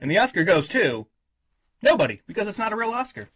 And the Oscar goes to nobody, because it's not a real Oscar.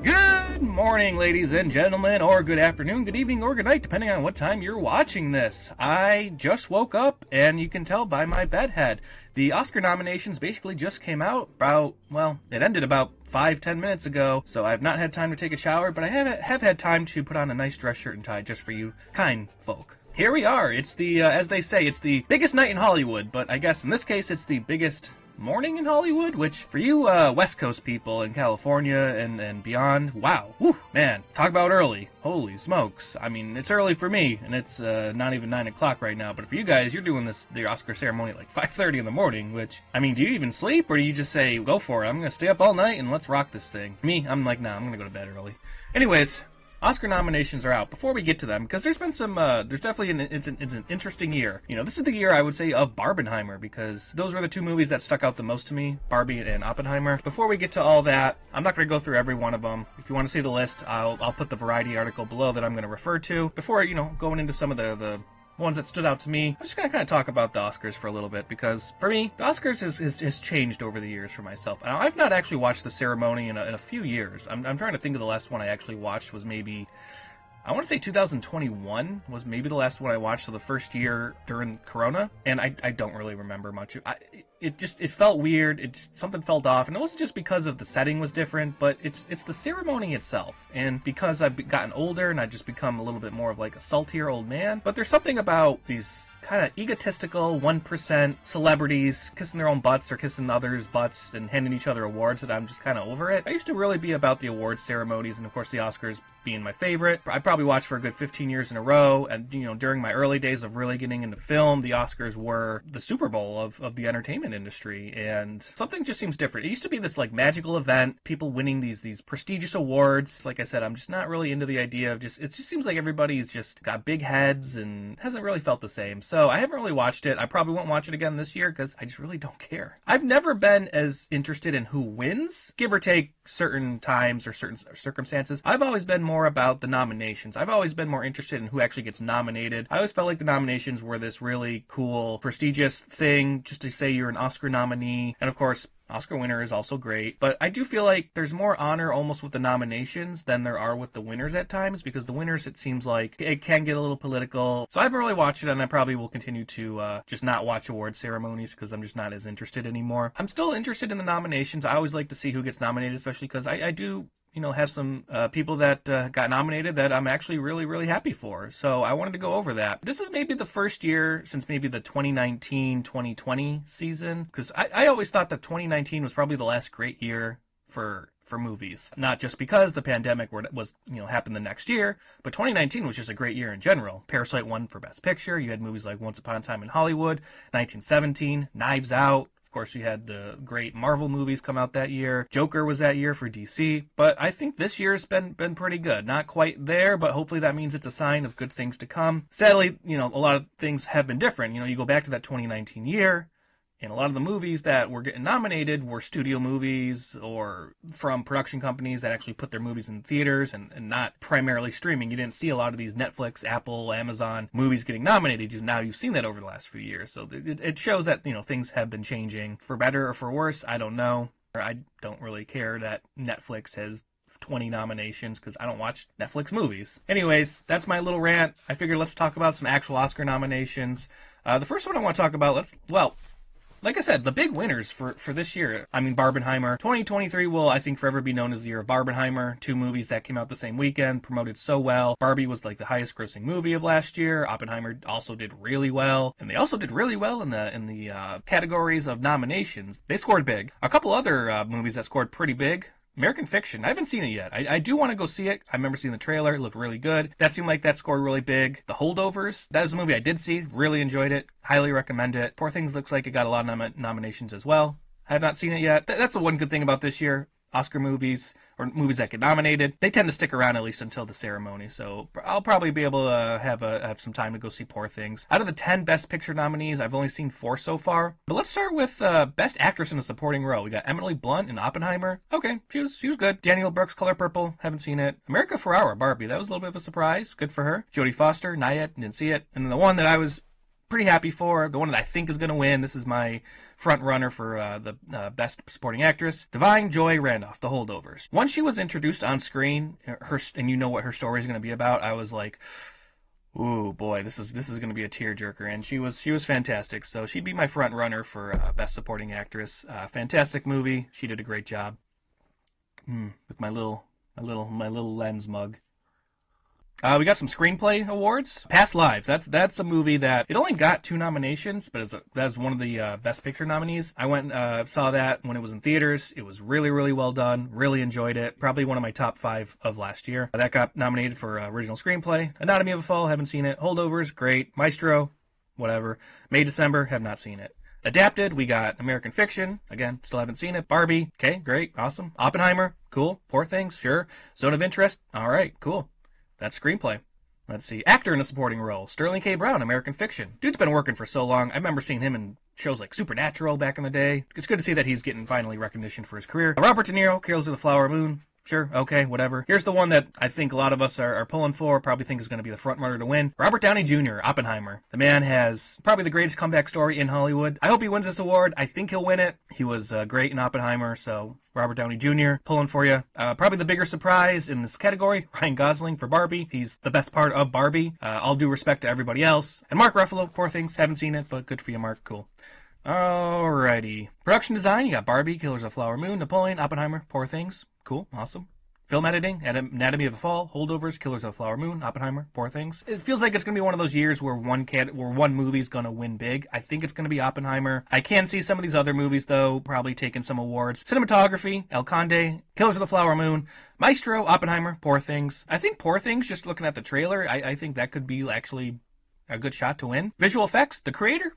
Good morning, ladies and gentlemen, or good afternoon, good evening, or good night, depending on what time you're watching this. I just woke up, and you can tell by my bedhead. The Oscar nominations basically just came out it ended about 5-10 minutes ago, so I've not had time to take a shower, but I have had time to put on a nice dress shirt and tie just for you kind folk. Here we are. It's the, as they say, it's the biggest night in Hollywood, but I guess in this case it's the biggest morning in Hollywood, which for you West Coast people in California and beyond, wow, whew, man, talk about early. Holy smokes. I mean, it's early for me, and it's not even 9 o'clock right now, but for you guys, you're doing the Oscar ceremony at like 5:30 in the morning, which, I mean, do you even sleep, or do you just say, go for it, I'm gonna stay up all night and let's rock this thing? Me, I'm like, nah, I'm gonna go to bed early. Anyways, Oscar nominations are out. Before we get to them, because there's been some, there's definitely it's an interesting year. You know, this is the year I would say of Barbenheimer, because those were the two movies that stuck out the most to me, Barbie and Oppenheimer. Before we get to all that, I'm not going to go through every one of them. If you want to see the list, I'll put the Variety article below that I'm going to refer to. Before, going into some of the ones that stood out to me, I'm just going to kind of talk about the Oscars for a little bit, because for me, the Oscars has changed over the years for myself. Now, I've not actually watched the ceremony in a few years. I'm trying to think of the last one I actually watched was maybe, I want to say 2021 was maybe the last one I watched, so the first year during Corona, and I don't really remember much. It felt weird, something felt off, and it wasn't just because of the setting was different, but it's the ceremony itself, and because I've gotten older and I've just become a little bit more of like a saltier old man, but there's something about these kind of egotistical 1% celebrities kissing their own butts or kissing others' butts and handing each other awards that I'm just kind of over it. I used to really be about the awards ceremonies, and of course the Oscars being my favorite. I probably watched for a good 15 years in a row, and during my early days of really getting into film, the Oscars were the Super Bowl of the entertainment industry, and something just seems different. It used to be this like magical event, people winning these prestigious awards. Like I said, I'm just not really into the idea of it just seems like everybody's just got big heads and hasn't really felt the same. So I haven't really watched it. I probably won't watch it again this year because I just really don't care. I've never been as interested in who wins, give or take certain times or certain circumstances. I've always been more about the nominations. I've always been more interested in who actually gets nominated. I always felt like the nominations were this really cool, prestigious thing just to say you're an Oscar nominee. And of course, Oscar winner is also great, but I do feel like there's more honor almost with the nominations than there are with the winners at times, because the winners, it seems like it can get a little political. So I haven't really watched it, and I probably will continue to just not watch award ceremonies because I'm just not as interested anymore. I'm still interested in the nominations. I always like to see who gets nominated, especially because I do have some people that got nominated that I'm actually really, really happy for. So I wanted to go over that. This is maybe the first year since maybe the 2019-2020 season, because I always thought that 2019 was probably the last great year for movies. Not just because the pandemic was happened the next year, but 2019 was just a great year in general. Parasite won for Best Picture. You had movies like Once Upon a Time in Hollywood, 1917, Knives Out. Of course, you had the great Marvel movies come out that year. Joker was that year for DC. But I think this year's been pretty good. Not quite there, but hopefully that means it's a sign of good things to come. Sadly, a lot of things have been different. You go back to that 2019 year, and a lot of the movies that were getting nominated were studio movies or from production companies that actually put their movies in theaters and not primarily streaming. You didn't see a lot of these Netflix, Apple, Amazon movies getting nominated. Now you've seen that over the last few years. So it shows that, things have been changing for better or for worse. I don't know. I don't really care that Netflix has 20 nominations because I don't watch Netflix movies. Anyways, that's my little rant. I figured let's talk about some actual Oscar nominations. The first one I want to talk about, like I said, the big winners for this year, Barbenheimer. 2023 will, I think, forever be known as the year of Barbenheimer. Two movies that came out the same weekend, promoted so well. Barbie was like the highest grossing movie of last year. Oppenheimer also did really well. And they also did really well in the categories of nominations. They scored big. A couple other movies that scored pretty big. American Fiction. I haven't seen it yet. I do want to go see it. I remember seeing the trailer. It looked really good. That seemed like that scored really big. The Holdovers. That is a movie I did see. Really enjoyed it. Highly recommend it. Poor Things looks like it got a lot of nominations as well. I have not seen it yet. That's the one good thing about this year. Oscar movies, or movies that get nominated, they tend to stick around at least until the ceremony, so I'll probably be able to have some time to go see Poor Things. Out of the 10 Best Picture nominees, I've only seen 4 so far, but let's start with Best Actress in a Supporting Role. We got Emily Blunt in Oppenheimer. Okay, she was good. Danielle Brooks, Color Purple, haven't seen it. America Ferrera, Barbie, that was a little bit of a surprise. Good for her. Jodie Foster, Nyad, didn't see it. And then the one that I was pretty happy for. The one that I think is going to win. This is my front runner for the Best Supporting Actress. Divine Joy Randolph, The Holdovers. Once she was introduced on screen, and you know what her story is going to be about, I was like, ooh boy, this is going to be a tearjerker, and she was fantastic. So she'd be my front runner for Best Supporting Actress. Fantastic movie. She did a great job. With my little lens mug. We got some screenplay awards. Past Lives. That's a movie that it only got 2 nominations, but that was one of the Best Picture nominees. I went and saw that when it was in theaters. It was really, really well done. Really enjoyed it. Probably one of my top 5 of last year. That got nominated for original screenplay. Anatomy of a Fall. Haven't seen it. Holdovers. Great. Maestro. Whatever. May, December. Have not seen it. Adapted, we got American Fiction. Again, still haven't seen it. Barbie. Okay, great. Awesome. Oppenheimer. Cool. Poor Things. Sure. Zone of Interest. All right. Cool. That's screenplay. Let's see. Actor in a supporting role. Sterling K. Brown, American Fiction. Dude's been working for so long. I remember seeing him in shows like Supernatural back in the day. It's good to see that he's getting finally recognition for his career. Robert De Niro, Killers of the Flower Moon. Sure, okay, whatever. Here's the one that I think a lot of us are pulling for, probably think is going to be the front runner to win. Robert Downey Jr., Oppenheimer. The man has probably the greatest comeback story in Hollywood. I hope he wins this award. I think he'll win it. He was great in Oppenheimer, so Robert Downey Jr. pulling for you. Probably the bigger surprise in this category, Ryan Gosling for Barbie. He's the best part of Barbie. All due respect to everybody else. And Mark Ruffalo, Poor Things. Haven't seen it, but good for you, Mark. Cool. Alrighty. Production design, you got Barbie, Killers of the Flower Moon, Napoleon, Oppenheimer, Poor Things. Cool, awesome. Film editing, Anatomy of a Fall, Holdovers, Killers of the Flower Moon, Oppenheimer, Poor Things. It feels like it's going to be one of those years where one movie's going to win big. I think it's going to be Oppenheimer. I can see some of these other movies, though, probably taking some awards. Cinematography, El Conde, Killers of the Flower Moon, Maestro, Oppenheimer, Poor Things. I think Poor Things, just looking at the trailer, I think that could be actually a good shot to win. Visual effects, The Creator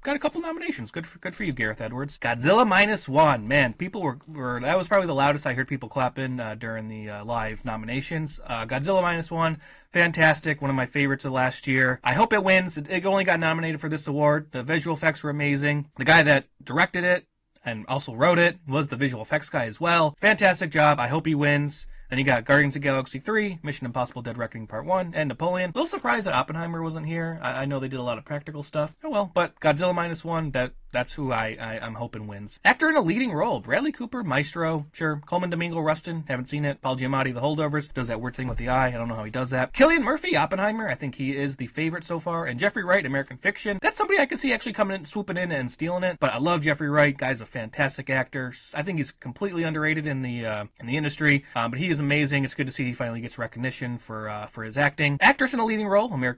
got a couple nominations. Good for you, Gareth Edwards. Godzilla -1. Man, people were that was probably the loudest I heard people clapping during the live nominations. Godzilla -1, fantastic. One of my favorites of last year. I hope it wins. It only got nominated for this award. The visual effects were amazing. The guy that directed it and also wrote it was the visual effects guy as well. Fantastic job. I hope he wins. Then you got Guardians of the Galaxy 3, Mission Impossible Dead Reckoning Part 1, and Napoleon. A little surprised that Oppenheimer wasn't here. I know they did a lot of practical stuff. Oh well, but Godzilla -1, that's who I'm hoping wins. Actor in a leading role, Bradley Cooper, Maestro, sure. Coleman Domingo Rustin, haven't seen it. Paul Giamatti, The Holdovers, does that weird thing with the eye. I don't know how he does that. Cillian Murphy, Oppenheimer, I think he is the favorite so far. And Jeffrey Wright, American Fiction. That's somebody I could see actually coming in, swooping in and stealing it. But I love Jeffrey Wright. Guy's a fantastic actor. I think he's completely underrated in the industry. But he is amazing. It's good to see he finally gets recognition for his acting. Actress in a leading role, Annette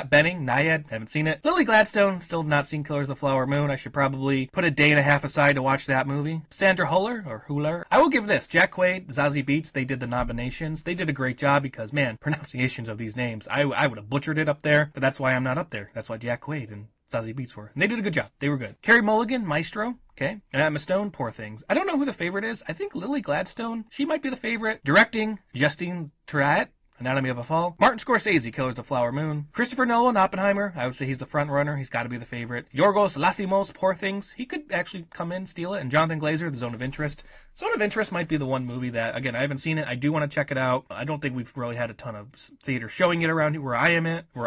Bening, Nyad, haven't seen it. Lily Gladstone, still have not seen Killers of the Flower Moon. I should probably put a day and a half aside to watch that movie. Sandra Huller. I will give this. Jack Quaid, Zazie Beetz, they did the nominations. They did a great job because, man, pronunciations of these names, I would have butchered it up there, but that's why I'm not up there. That's why Jack Quaid and Zazie Beetz were. And they did a good job. They were good. Carey Mulligan, Maestro. Okay. And Emma Stone, Poor Things. I don't know who the favorite is. I think Lily Gladstone, she might be the favorite. Directing, Justine Triet, Anatomy of a Fall. Martin Scorsese, Killers of the Flower Moon. Christopher Nolan, Oppenheimer. I would say he's the front runner. He's got to be the favorite. Yorgos Lanthimos, Poor Things. He could actually come in, steal it. And Jonathan Glazer, The Zone of Interest. Zone of Interest might be the one movie that, again, I haven't seen it. I do want to check it out. I don't think we've really had a ton of theater showing it around here where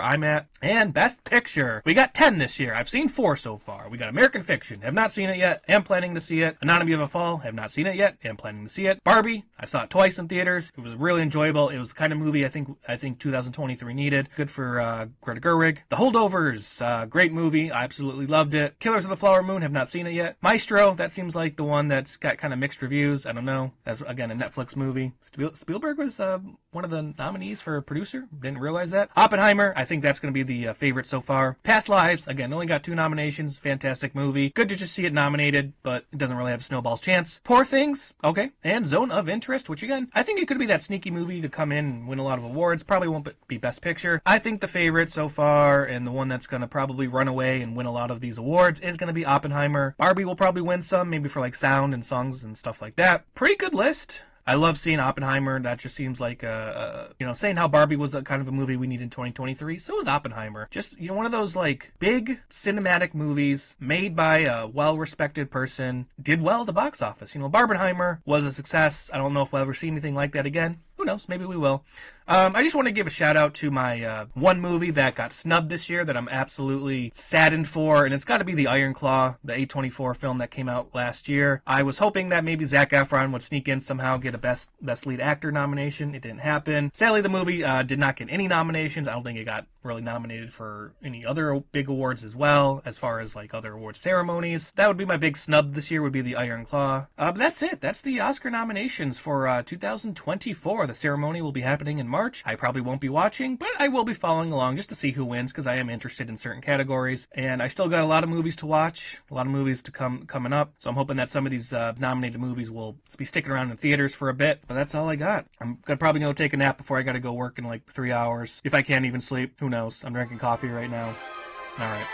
I'm at. And Best Picture. We got 10 this year. I've seen 4 so far. We got American Fiction. Have not seen it yet. Am planning to see it. Anatomy of a Fall. Have not seen it yet. Am planning to see it. Barbie. I saw it twice in theaters. It was really enjoyable. It was the kind of movie I think 2023 needed. Good for Greta Gerwig. The Holdovers. Great movie. I absolutely loved it. Killers of the Flower Moon. Have not seen it yet. Maestro. That seems like the one that's got kind of mixed reviews. I don't know. That's, again, a Netflix movie. Spielberg was one of the nominees for a producer. Didn't realize that. Oppenheimer. I think that's going to be the favorite so far. Past Lives. Again, only got 2 nominations. Fantastic movie. Good to just see it nominated, but it doesn't really have a snowball's chance. Poor Things. Okay. And Zone of Interest, which again, I think it could be that sneaky movie to come in and win a lot of awards. Probably won't be Best Picture. I think the favorite so far, and the one that's going to probably run away and win a lot of these awards, is going to be Oppenheimer. Barbie will probably win some, maybe for like sound and songs and stuff like that. Pretty good list. I love seeing Oppenheimer. That just seems like saying how Barbie was the kind of a movie we need in 2023. So is Oppenheimer. Just, one of those like big cinematic movies made by a well-respected person. Did well at the box office. Barbenheimer was a success. I don't know if we'll ever see anything like that again. Who Who knows? Maybe we will. I just want to give a shout out to my one movie that got snubbed this year that I'm absolutely saddened for, and it's got to be the Iron Claw, the A24 film that came out last year. I was hoping that maybe Zac Efron would sneak in somehow, get a best lead actor nomination. It didn't happen. Sadly, the movie did not get any nominations. I don't think it got really nominated for any other big awards as well, as far as like other award ceremonies. That would be my big snub this year, would be the Iron Claw. But that's it. That's the Oscar nominations for 2024. The ceremony will be happening in March. I probably won't be watching, but I will be following along just to see who wins, because I am interested in certain categories. And I still got a lot of movies to watch, a lot of movies to coming up. So I'm hoping that some of these nominated movies will be sticking around in theaters for a bit. But that's all I got. I'm probably going to take a nap before I got to go work in like 3 hours. If I can't even sleep, who knows? I'm drinking coffee right now. All right.